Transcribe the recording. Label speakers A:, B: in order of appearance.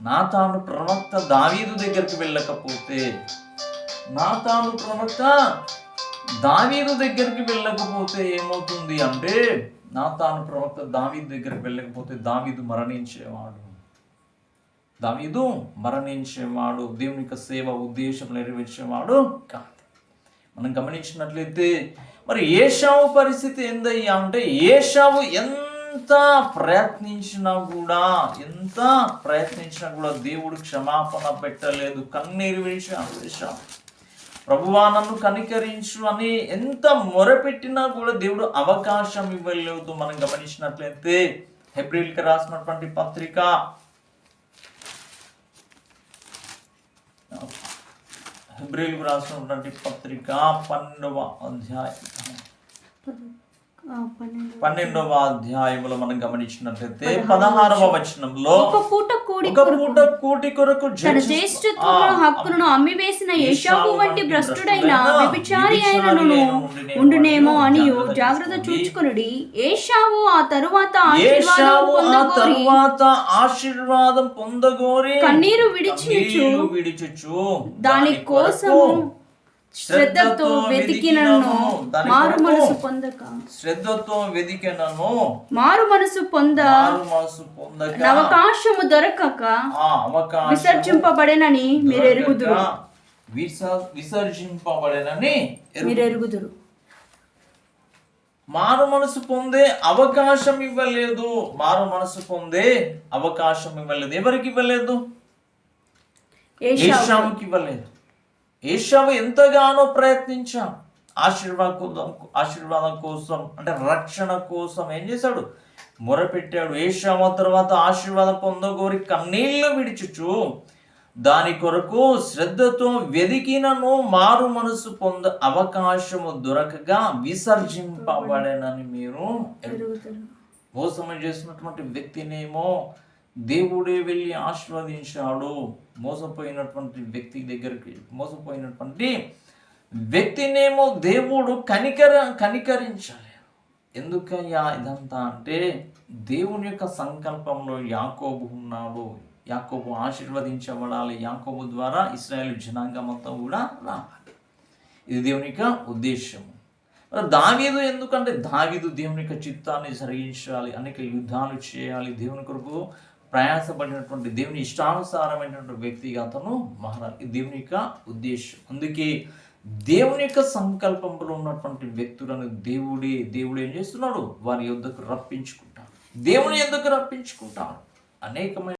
A: నాతాను ప్రవక్త దావీదు దగ్గరికి వెళ్ళకపోతే, నాతాను ప్రవక్త దావీదు దగ్గరికి వెళ్ళకపోతే ఏమవుతుంది అంటే, నాతాను ప్రవక్త దావీదు దగ్గరికి వెళ్ళకపోతే దావీదు మరణించేవాడు. దేవుని యొక్క సేవ ఉద్దేశం నెరవేర్చేవాడు కాదు. మనం గమనించినట్లయితే మరి ఏశావు పరిస్థితి ఏందయ్యా అంటే, ఏశావు ఎంత ప్రయత్నించినా కూడా దేవుడు క్షమాపణ పెట్టలేదు. కన్నీరు విడిచాడు ఏశావు. ప్రభువా నన్ను కనికరించు అని ఎంత మొరపెట్టినా కూడా దేవుడు అవకాశం ఇవ్వలేదు. మనం గమనించినట్లయితే హెబ్రీయులకు రాసినటువంటి పత్రిక 12వ అధ్యాయంలో మనం గమనించినట్లయితే 16వ వచనంలో,
B: ఒక పూట కూటి కొరకు తన జ్యేష్ఠత్వమును హక్కును అమ్మివేసిన ఏశావు వంటి భ్రష్టుడైన వ్యభిచారి అయినను ఉండునేమో అని జాగ్రత్త చూచుకొనుడి. ఏశావు ఆ తరువాత
A: ఆశీర్వాదం పొందగోరి
B: కన్నీరు విడిచుచు దాని కోసము శ్రద్ధతో వెతికినను మారు మనసు పొంద అవకాశము దొరకక విసర్జింపబడేనని మీరు ఎరుగుదురు.
A: మారు మనసు పొందే అవకాశం ఇవ్వలేదు. ఎవరికి ఇవ్వలేదు? ఏశావుకి ఇవ్వలేదు. ఏశావు ఎంతగానో ప్రయత్నించాం ఆశీర్వాదం కోసం, అంటే రక్షణ కోసం ఏం చేశాడు? మొరపెట్టాడు. ఏశావు తర్వాత ఆశీర్వాదం పొందగోరి కన్నీళ్లు విడిచుచు దాని కొరకు శ్రద్ధతో వెదికినను మారు మనసు పొంద అవకాశము దొరకగా విసర్జింపబడేనని మీరు మోసం చేసినటువంటి వ్యక్తినేమో దేవుడే వెళ్ళి ఆశీర్వదించాడు. మోసపోయినటువంటి వ్యక్తినేమో దేవుడు కనికరించాలి. ఎందుకయ్యా ఇదంతా అంటే, దేవుని యొక్క సంకల్పంలో యాకోబు ఉన్నాడు. యాకోబు ఆశీర్వదించబడాలి. యాకోబు ద్వారా ఇశ్రాయేలు జనాంగం అంతా కూడా రావాలి. ఇది దేవుని యొక్క ఉద్దేశము. దావీదు ఎందుకంటే దావీదు దేవుని యొక్క చిత్తాన్ని జరిగించాలి, అనేక యుద్ధాలు చేయాలి, దేవుని కొరకు ప్రయాసపడినటువంటి దేవుని ఇష్టానుసారమైనటువంటి వ్యక్తిగా అతను మారాలి. దేవుని యొక్క ఉద్దేశం. అందుకే దేవుని యొక్క సంకల్పంలో ఉన్నటువంటి వ్యక్తులను దేవుడు ఏం చేస్తున్నాడు? వారి యొద్దకు రప్పించుకుంటాడు. దేవుని యొద్దకు రప్పించుకుంటాడు. అనేకమైన